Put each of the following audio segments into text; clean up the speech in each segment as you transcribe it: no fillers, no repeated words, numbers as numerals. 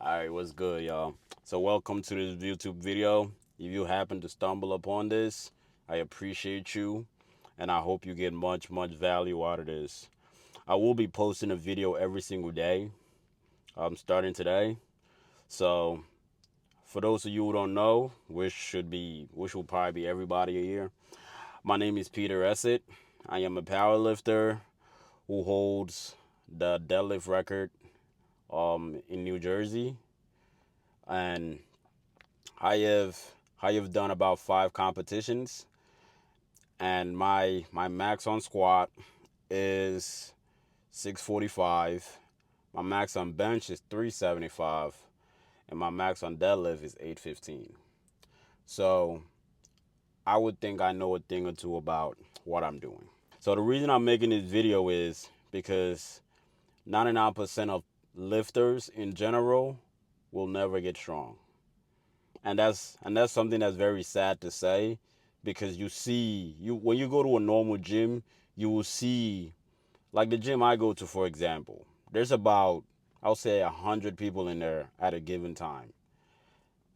Alright, what's good, y'all? So welcome to this YouTube video. If you happen to stumble upon this, I appreciate you and I hope you get much value out of this. I will be posting a video every single day. Starting today. So for those of you who don't know, which will probably be everybody here. My name is Peter Essett. I am a powerlifter who holds the deadlift record in New Jersey, and I have I have done about 5 competitions, and my max on squat is 645. My max on bench is 375, and my max on deadlift is 815. So I would think I know a thing or two about what I'm doing. So the reason I'm making this video is because 99% of lifters in general will never get strong. And that's something that's very sad to say, because you see, you when you go to a normal gym, you will see, like the gym I go to, for example, there's about, I'll say, 100 people in there at a given time,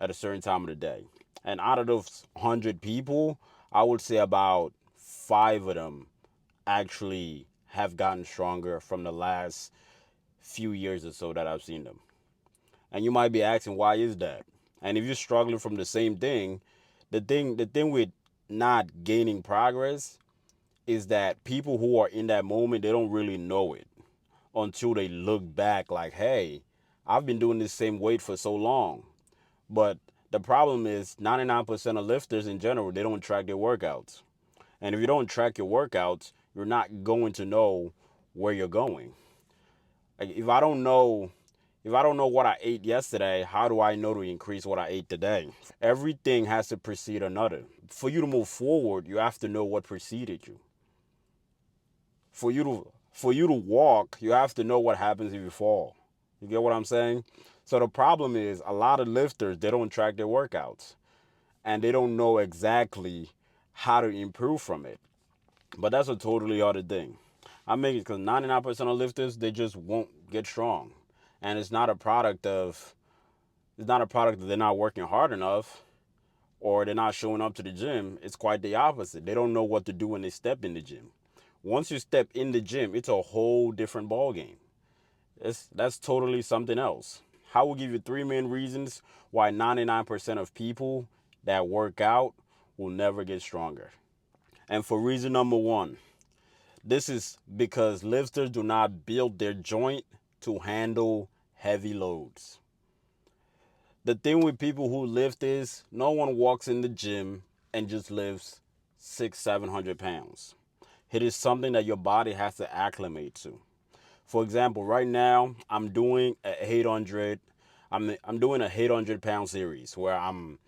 at a certain time of the day. And out of those 100 people, I would say about 5 of them actually have gotten stronger from the last few years or so that I've seen them. And you might be asking, why is that? And if you're struggling from the same thing, the thing with not gaining progress is that people who are in that moment, they don't really know it until they look back like, hey, I've been doing this same weight for so long. But the problem is 99% of lifters in general, they don't track their workouts. And if you don't track your workouts, you're not going to know where you're going. Like if I don't know what I ate yesterday, how do I know to increase what I ate today? Everything has to precede another. For you to move forward, you have to know what preceded you. For you to walk, you have to know what happens if you fall. You get what I'm saying? So the problem is, a lot of lifters, they don't track their workouts and they don't know exactly how to improve from it. But that's a totally other thing. I make it because 99% of lifters, they just won't get strong. And it's not a product that they're not working hard enough or they're not showing up to the gym. It's quite the opposite. They don't know what to do when they step in the gym. Once you step in the gym, it's a whole different ball game. That's totally something else. I will give you 3 main reasons why 99% of people that work out will never get stronger. And for reason number one, this is because lifters do not build their joint to handle heavy loads. The thing with people who lift is, no one walks in the gym and just lifts 700 pounds. It is something that your body has to acclimate to. For example, right now I'm doing a 800. I'm doing a 800 pound series where I'm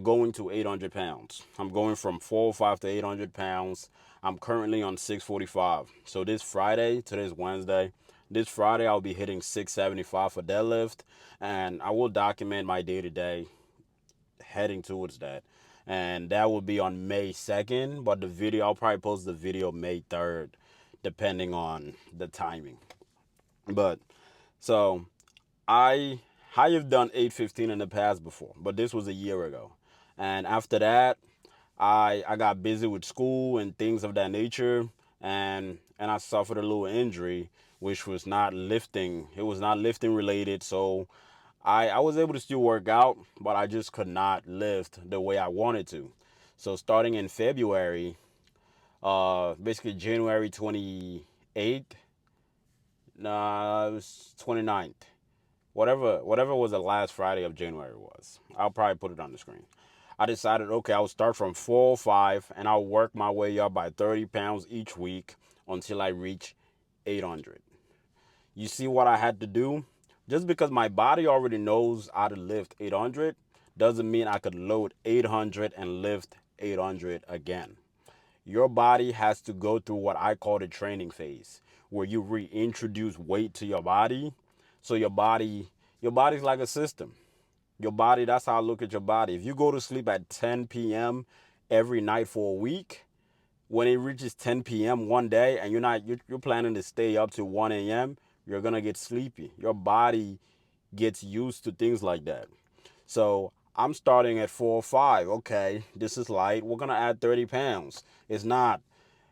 going to 800 pounds. I'm going from 405 to 800 pounds. I'm currently on 645. So this Friday, today's Wednesday, this Friday I'll be hitting 675 for deadlift, and I will document my day to day heading towards that. And that will be on May 2nd, but I'll probably post the video May 3rd, depending on the timing. But so I I have done 815 in the past before, but this was a year ago. And after that, I got busy with school and things of that nature, and I suffered a little injury, which was not lifting. It was not lifting related. So I was able to still work out, but I just could not lift the way I wanted to. So starting in February, basically January 28th, nah, it was 29th. Whatever was the last Friday of January was. I'll probably put it on the screen. I decided, okay, I'll start from 405 and I'll work my way up by 30 pounds each week until I reach 800. You see what I had to do? Just because my body already knows how to lift 800 doesn't mean I could load 800 and lift 800 again. Your body has to go through what I call the training phase, where you reintroduce weight to your body. So your body's like a system. Your body, that's how I look at your body. If you go to sleep at 10 p.m. every night for a week, when it reaches 10 p.m. one day and you're planning to stay up to 1 a.m., you're gonna get sleepy. Your body gets used to things like that. So I'm starting at 405. Okay, this is light. We're gonna add 30 pounds. It's not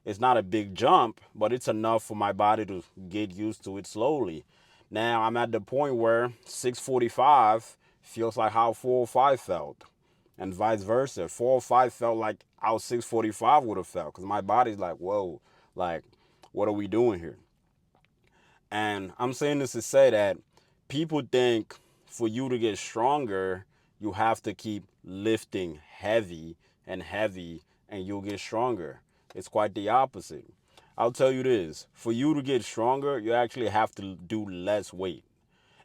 it's not a big jump, but it's enough for my body to get used to it slowly. Now I'm at the point where 645 feels like how 405 felt, and vice versa. 405 felt like how 645 would have felt because my body's like, whoa, like, what are we doing here? And I'm saying this to say that people think for you to get stronger, you have to keep lifting heavy and heavy and you'll get stronger. It's quite the opposite. I'll tell you this, for you to get stronger, you actually have to do less weight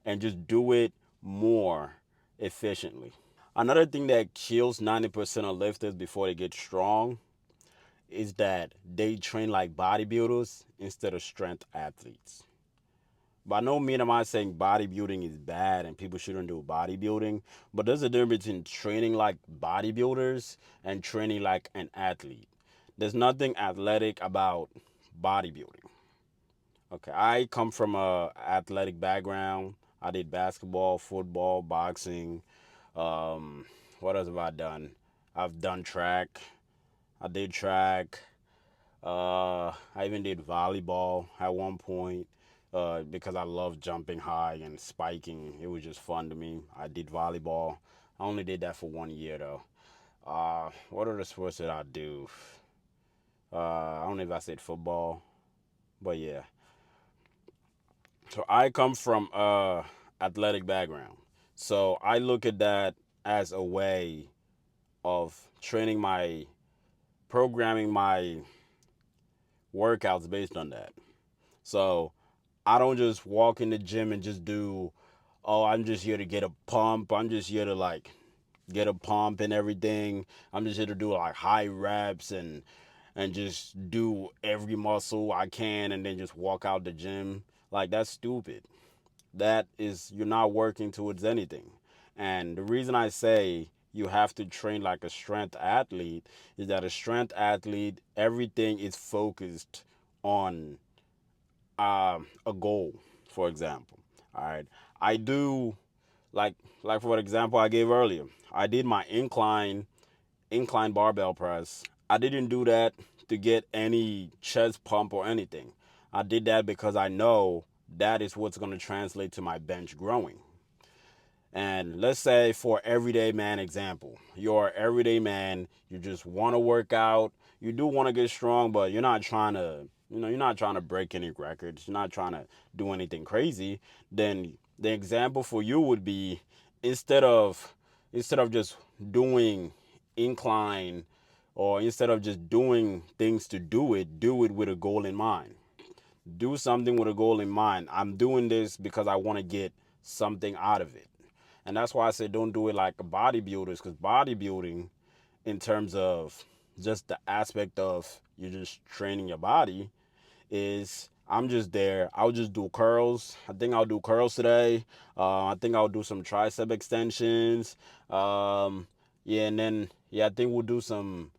and just do it more efficiently. Another thing that kills 90% of lifters before they get strong is that they train like bodybuilders instead of strength athletes. By no means am I saying bodybuilding is bad and people shouldn't do bodybuilding, but there's a difference in training like bodybuilders and training like an athlete. There's nothing athletic about bodybuilding. Okay, I come from a athletic background. I did basketball, football, boxing. Um, what else have I done? I've done track. I did track. I even did volleyball at one point because I love jumping high and spiking. It was just fun to me. I did volleyball. I only did that for 1 year though. What other sports did I do? I don't know if I said football, but yeah. So I come from athletic background. So I look at that as a way of training my programming my workouts based on that. So I don't just walk in the gym and just do, oh, I'm just here to get a pump. I'm just here to like get a pump and everything. I'm just here to do like high reps and just do every muscle I can and then just walk out the gym. Like that's stupid. That is you're not working towards anything. And the reason I say you have to train like a strength athlete is that a strength athlete everything is focused on a goal, for example. All right, I do like for example I gave earlier. I did my incline barbell press. I didn't do that to get any chest pump or anything. I did that because I know that is what's going to translate to my bench growing. And let's say for everyday man example, you're an everyday man, you just want to work out, you do want to get strong, but you're not trying to, you're not trying to break any records, you're not trying to do anything crazy, then the example for you would be instead of just doing incline or instead of just doing things to do it with a goal in mind. Do something with a goal in mind. I'm doing this because I want to get something out of it. And that's why I say don't do it like bodybuilders, because bodybuilding, in terms of just the aspect of you're just training your body, is I'm just there. I'll just do curls. I think I'll do curls today. I think I'll do some tricep extensions. Yeah, and then yeah, I think we'll do some.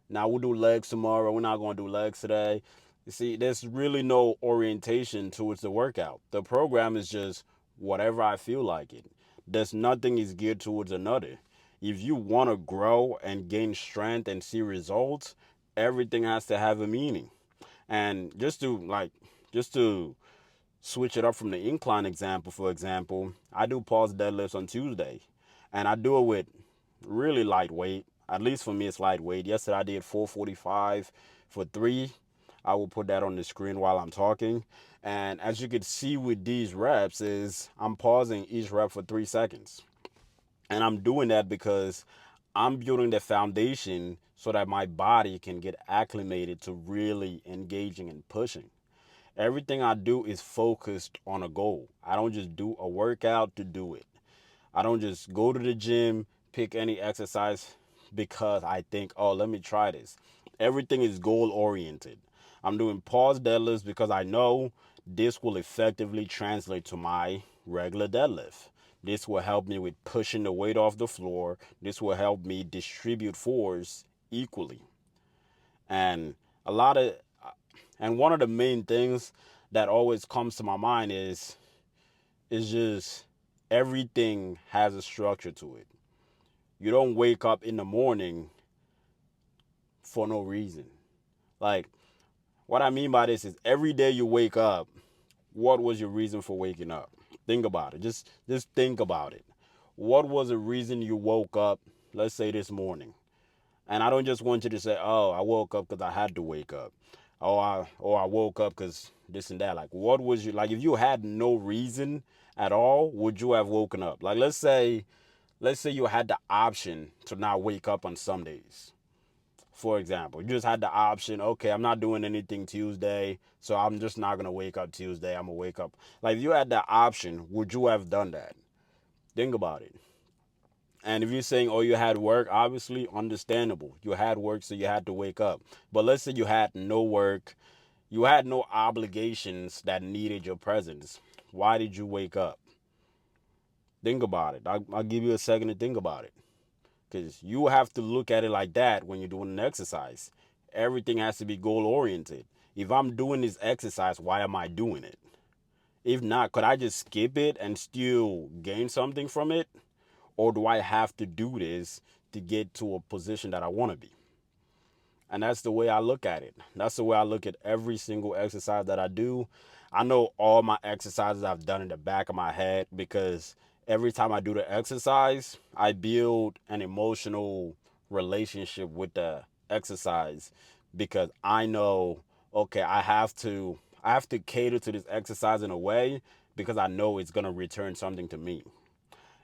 Now we'll do legs tomorrow. We're not going to do legs today. You see, there's really no orientation towards the workout. The program is just whatever I feel like it. There's nothing is geared towards another. If you want to grow and gain strength and see results, everything has to have a meaning. And just to switch it up from the incline example, for example, I do pause deadlifts on Tuesday. And I do it with really lightweight. At least for me, it's lightweight. Yesterday I did 445 for three. I will put that on the screen while I'm talking. And as you can see with these reps is I'm pausing each rep for 3 seconds. And I'm doing that because I'm building the foundation so that my body can get acclimated to really engaging and pushing. Everything I do is focused on a goal. I don't just do a workout to do it. I don't just go to the gym, pick any exercise because I think, oh, let me try this. Everything is goal oriented. I'm doing pause deadlifts because I know this will effectively translate to my regular deadlift. This will help me with pushing the weight off the floor. This will help me distribute force equally. And a lot of, and one of the main things that always comes to my mind is just Everything has a structure to it. You don't wake up in the morning for no reason. Like, what I mean by this is every day you wake up, what was your reason for waking up? Think about it. Just think about it. What was the reason you woke up, let's say this morning? And I don't just want you to say, "Oh, I woke up because I had to wake up." I woke up because this and that. Like, what was you like? If you had no reason at all, would you have woken up? Like, let's say you had the option to not wake up on Sundays. For example, you just had the option, okay, I'm not doing anything Tuesday, so I'm just not gonna wake up Tuesday. I'm gonna wake up. Like, if you had the option, would you have done that? Think about it. And if you're saying, oh, you had work, obviously understandable. You had work, so you had to wake up. But let's say you had no work, you had no obligations that needed your presence. Why did you wake up? Think about it. I'll give you a second to think about it. Because you have to look at it like that when you're doing an exercise. Everything has to be goal oriented. If I'm doing this exercise, why am I doing it? If not, could I just skip it and still gain something from it? Or do I have to do this to get to a position that I want to be? And that's the way I look at it. That's the way I look at every single exercise that I do. I know all my exercises I've done in the back of my head because every time I do the exercise, I build an emotional relationship with the exercise because I know, okay, I have to cater to this exercise in a way because I know it's going to return something to me.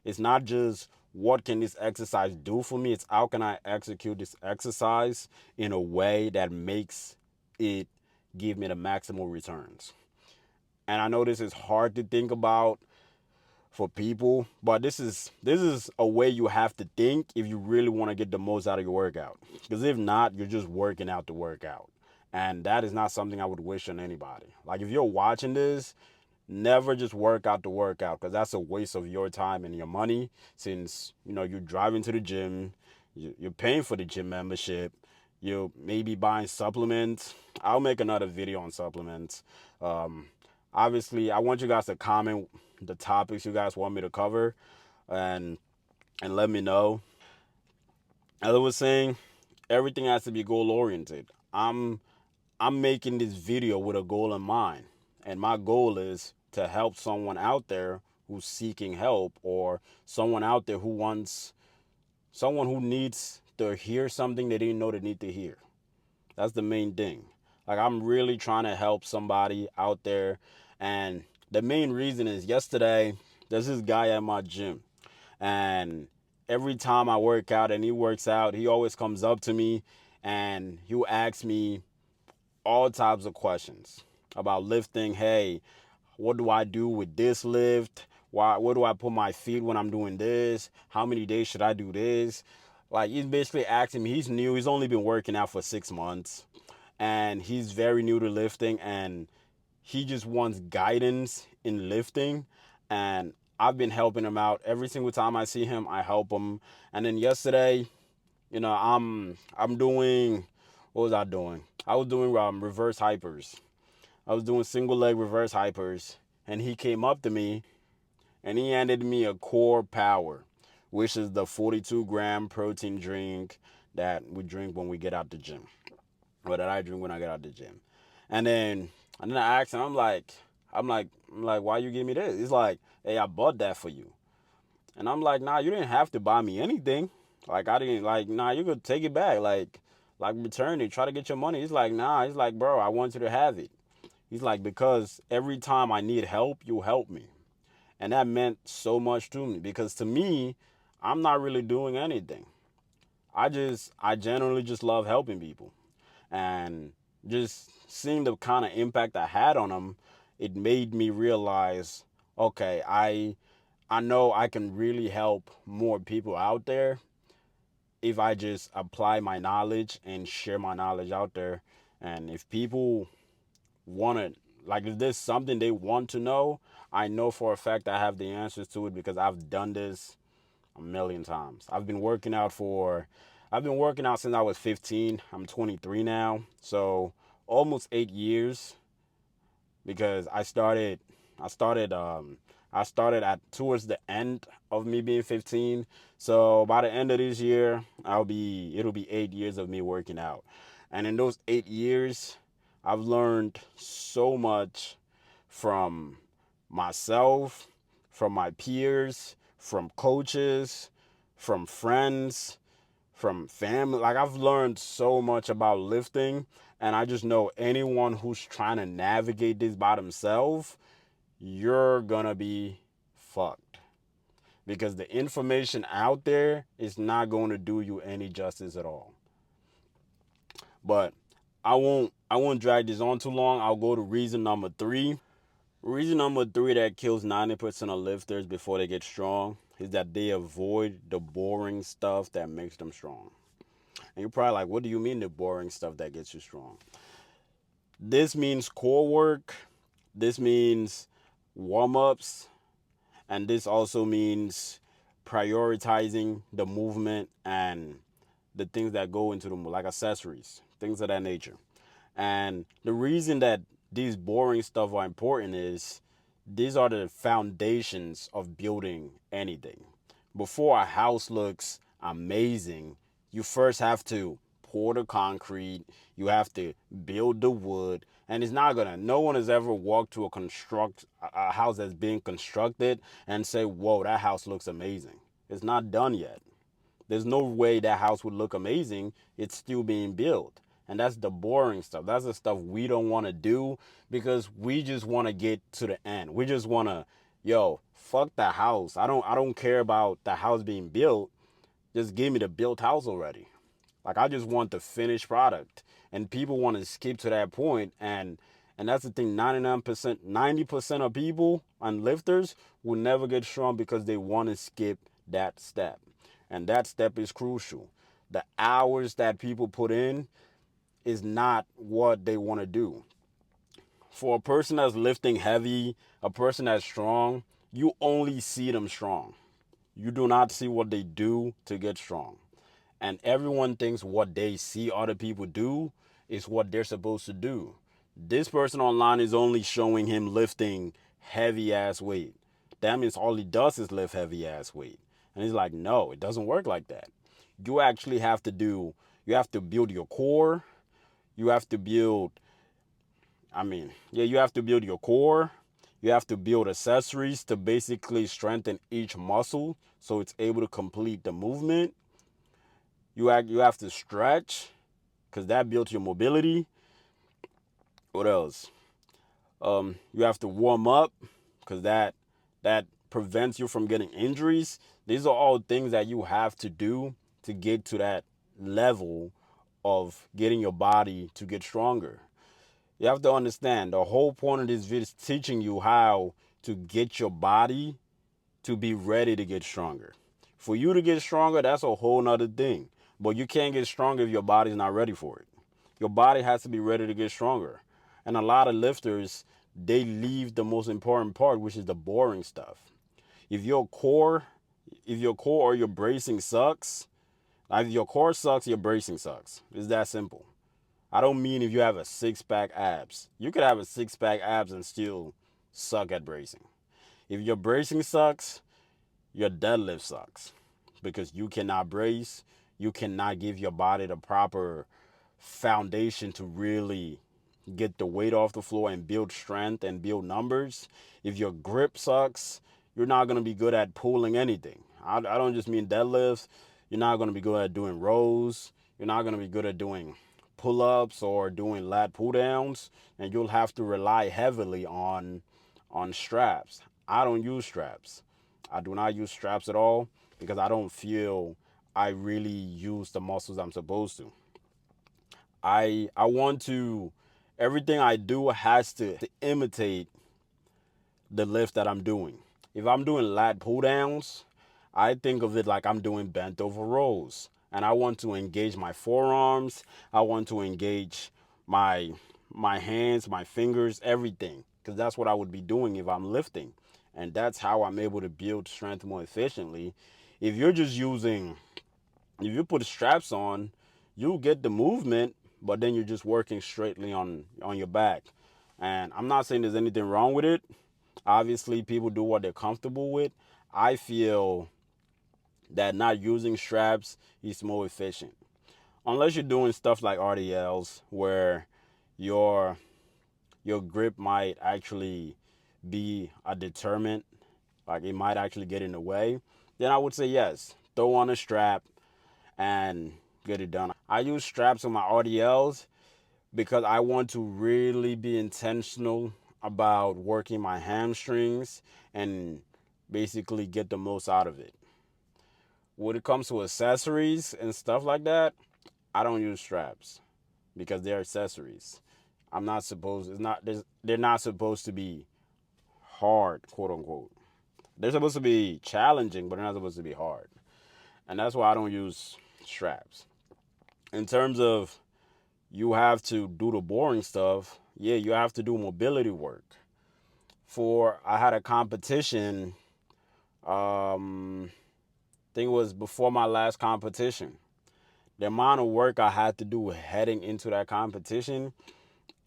It's not just what can this exercise do for me, it's how can I execute this exercise in a way that makes it give me the maximal returns. And I know this is hard to think about for people, but this is a way you have to think if you really want to get the most out of your workout. Because if not, you're just working out to work out. And that is not something I would wish on anybody. Like, if you're watching this, never just work out to work out because that's a waste of your time and your money, since you're driving to the gym, you're paying for the gym membership, you may be buying supplements. I'll make another video on supplements. um, Obviously I want you guys to comment the topics you guys want me to cover, and let me know. As I was saying, everything has to be goal oriented. I'm making this video with a goal in mind. And my goal is to help someone out there who's seeking help, or someone out there someone who needs to hear something they didn't know they need to hear. That's the main thing. Like, I'm really trying to help somebody out there. And the main reason is, yesterday, there's this guy at my gym. And every time I work out and he works out, he always comes up to me and he'll ask me all types of questions about lifting. Hey, what do I do with this lift? Where do I put my feet when I'm doing this? How many days should I do this? Like, he's basically asking me. He's new. He's only been working out for 6 months, and he's very new to lifting, and he just wants guidance in lifting. And I've been helping him out every single time I see him. I help him. And then yesterday, I'm doing, what was I doing? I was doing reverse hypers. I was doing single leg reverse hypers, and he came up to me and he handed me a Core Power, which is the 42-gram protein drink that we drink when we get out the gym, or that I drink when I get out the gym. And then I asked him, I'm like, why you give me this? He's like, hey, I bought that for you. And I'm like, nah, you didn't have to buy me anything. Like, I didn't, like, nah, you could take it back. Like return it, try to get your money. He's like, nah. He's like, bro, I want you to have it. He's like, because every time I need help, you help me. And that meant so much to me, because to me, I'm not really doing anything. I generally just love helping people. And just seeing the kind of impact I had on them, it made me realize, okay, I know I can really help more people out there if I just apply my knowledge and share my knowledge out there. And if people want to, like, if there's something they want to know, I know for a fact I have the answers to it because I've done this a million times. I've been working out since I was 15. I'm 23 now. So almost 8 years, because I started I started at towards the end of me being 15. So by the end of this year, it'll be 8 years of me working out. And in those 8 years, I've learned so much from myself, from my peers, from coaches, from friends, from family. Like I've learned so much about lifting, and I just know anyone who's trying to navigate this by themselves, you're gonna be fucked. Because the information out there is not going to do you any justice at all. But I won't drag this on too long. I'll go to reason number three. Reason number three that kills 90% of lifters before they get strong is that they avoid the boring stuff that makes them strong. And you're probably like, what do you mean the boring stuff that gets you strong? This means core work, this means warm ups, and this also means prioritizing the movement and the things that go into the move, like accessories, things of that nature. And the reason that these boring stuff are important is these are the foundations of building anything. Before a house looks amazing, you first have to pour the concrete, you have to build the wood, and it's not gonna, no one has ever walked to a house that's being constructed and say, whoa, that house looks amazing. It's not done yet. There's no way that house would look amazing. It's still being built. And that's the boring stuff. That's the stuff we don't want to do because we just want to get to the end. We just want to, yo, fuck the house. I don't care about the house being built. Just give me the built house already. Like I just want the finished product. And people want to skip to that point, and that's the thing, 99%, 90% of people and lifters will never get strong because they want to skip that step. And that step is crucial. The hours that people put in is not what they want to do. For a person that's lifting heavy, a person that's strong, you only see them strong. You do not see what they do to get strong. And everyone thinks what they see other people do is what they're supposed to do. This person online is only showing him lifting heavy ass weight. That means all he does is lift heavy ass weight. And he's like, no, it doesn't work like that. You actually have to you have to build your core. You have to build, you have to build your core. You have to build accessories to basically strengthen each muscle so it's able to complete the movement. You have to stretch because that builds your mobility. What else? You have to warm up because that prevents you from getting injuries. These are all things that you have to do to get to that level of getting your body to get stronger. You have to understand the whole point of this video is teaching you how to get your body to be ready to get stronger. For you to get stronger, that's a whole nother thing. But you can't get stronger if your body's not ready for it. Your body has to be ready to get stronger. And a lot of lifters, they leave the most important part, which is the boring stuff. If your core, if your core or your bracing sucks, if your core sucks, your bracing sucks. It's that simple. I don't mean if you have a six-pack abs. You could have a six-pack abs and still suck at bracing. If your bracing sucks, your deadlift sucks because you cannot brace. You cannot give your body the proper foundation to really get the weight off the floor and build strength and build numbers. If your grip sucks, you're not going to be good at pulling anything. I don't just mean deadlifts. You're not going to be good at doing rows. You're not going to be good at doing pull-ups or doing lat pull-downs, and you'll have to rely heavily on straps. I don't use straps. I do not use straps at all because I don't feel I really use the muscles I'm supposed to. I want to, everything I do has to imitate the lift that I'm doing. If I'm doing lat pull downs, I think of it like I'm doing bent over rows. And I want to engage my forearms. I want to engage my my hands, my fingers, everything. Because that's what I would be doing if I'm lifting. And that's how I'm able to build strength more efficiently. If you're just using, if you put straps on, you get the movement, but then you're just working straightly on your back. And I'm not saying there's anything wrong with it. Obviously, people do what they're comfortable with. I feel that not using straps is more efficient. Unless you're doing stuff like RDLs where your your grip might actually be a deterrent, like it might actually get in the way, then I would say yes, throw on a strap and get it done. I use straps on my RDLs because I want to really be intentional about working my hamstrings and basically get the most out of it. When it comes to accessories and stuff like that, I don't use straps because they're accessories. I'm not supposed. It's not. They're not supposed to be hard, quote unquote. They're supposed to be challenging, but they're not supposed to be hard. And that's why I don't use straps. In terms of you have to do the boring stuff, yeah, you have to do mobility work. I had a competition. I think it was before my last competition. The amount of work I had to do heading into that competition,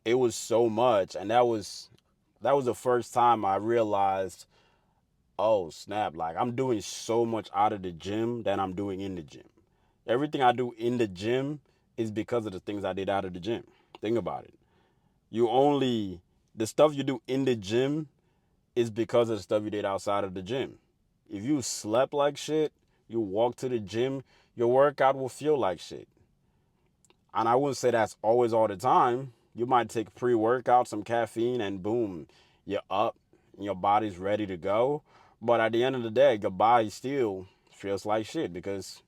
it was so much, and that was the first time I realized, oh snap, like I'm doing so much out of the gym than I'm doing in the gym. Everything I do in the gym is because of the things I did out of the gym. Think about it. You only The stuff you do in the gym is because of the stuff you did outside of the gym. If you slept like shit, you walk to the gym, your workout will feel like shit. And I wouldn't say that's always all the time. You might take pre-workout, some caffeine, and boom, you're up and your body's ready to go. But at the end of the day, your body still feels like shit because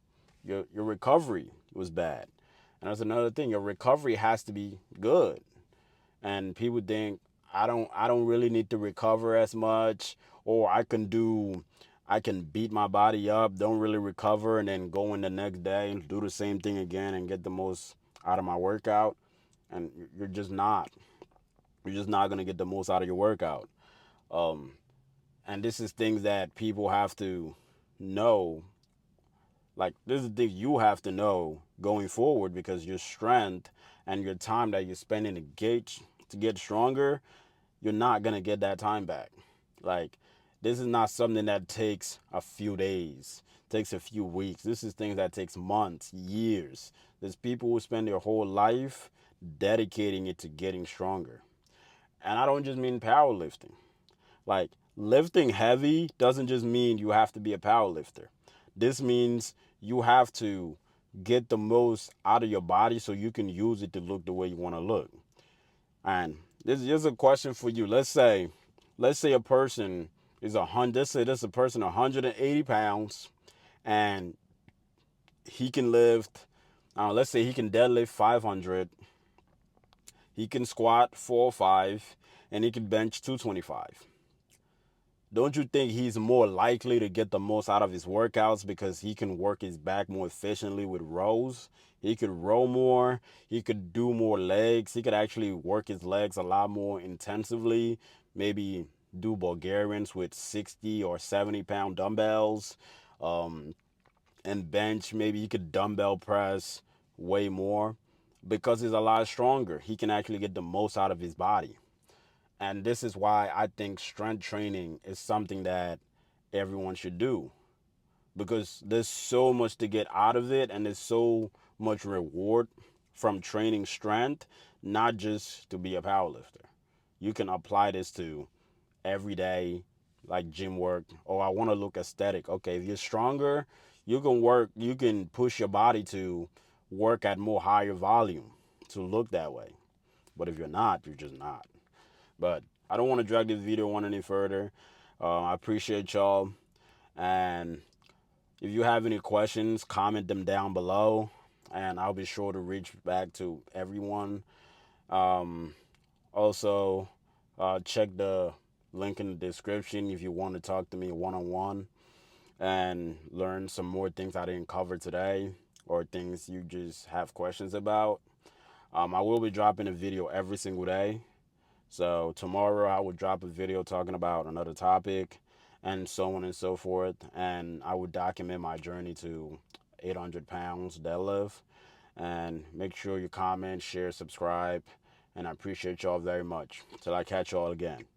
your recovery was bad. And that's another thing. Your recovery has to be good. And people think I don't really need to recover as much, or I can beat my body up, don't really recover, and then go in the next day and do the same thing again and get the most out of my workout. And you're just not gonna get the most out of your workout. Um, and this is things that people have to know. Like this is things you have to know going forward because your strength and your time that you're spending to get stronger, you're not gonna get that time back. Like this is not something that takes a few days, takes a few weeks. This is things that takes months, years. There's people who spend their whole life dedicating it to getting stronger. And I don't just mean powerlifting. Like lifting heavy doesn't just mean you have to be a powerlifter. This means you have to get the most out of your body so you can use it to look the way you want to look. And this is a question for you. Let's say a person is 100. Let's say this a person 180 pounds, and he can lift. Let's say he can deadlift 500. He can squat 405, and he can bench 225. Don't you think he's more likely to get the most out of his workouts because he can work his back more efficiently with rows? He could row more. He could do more legs. He could actually work his legs a lot more intensively. Maybe do Bulgarians with 60 or 70-pound dumbbells. Um, and bench, maybe he could dumbbell press way more because he's a lot stronger. He can actually get the most out of his body. And this is why I think strength training is something that everyone should do because there's so much to get out of it and there's so much reward from training strength, not just to be a powerlifter. You can apply this to everyday like gym work. Oh, I want to look aesthetic. Okay, if you're stronger, you can push your body to work at more higher volume to look that way. But if you're not, you're just not. But I don't want to drag this video on any further. I appreciate y'all. And if you have any questions, comment them down below. And I'll be sure to reach back to everyone. Um, Also, check the link in the description if you want to talk to me one on one and learn some more things I didn't cover today or things you just have questions about. I will be dropping a video every single day. So tomorrow I will drop a video talking about another topic and so on and so forth. And I would document my journey to 800 pounds deadlift. And make sure you comment, share, subscribe. And I appreciate y'all very much. Till I catch y'all again.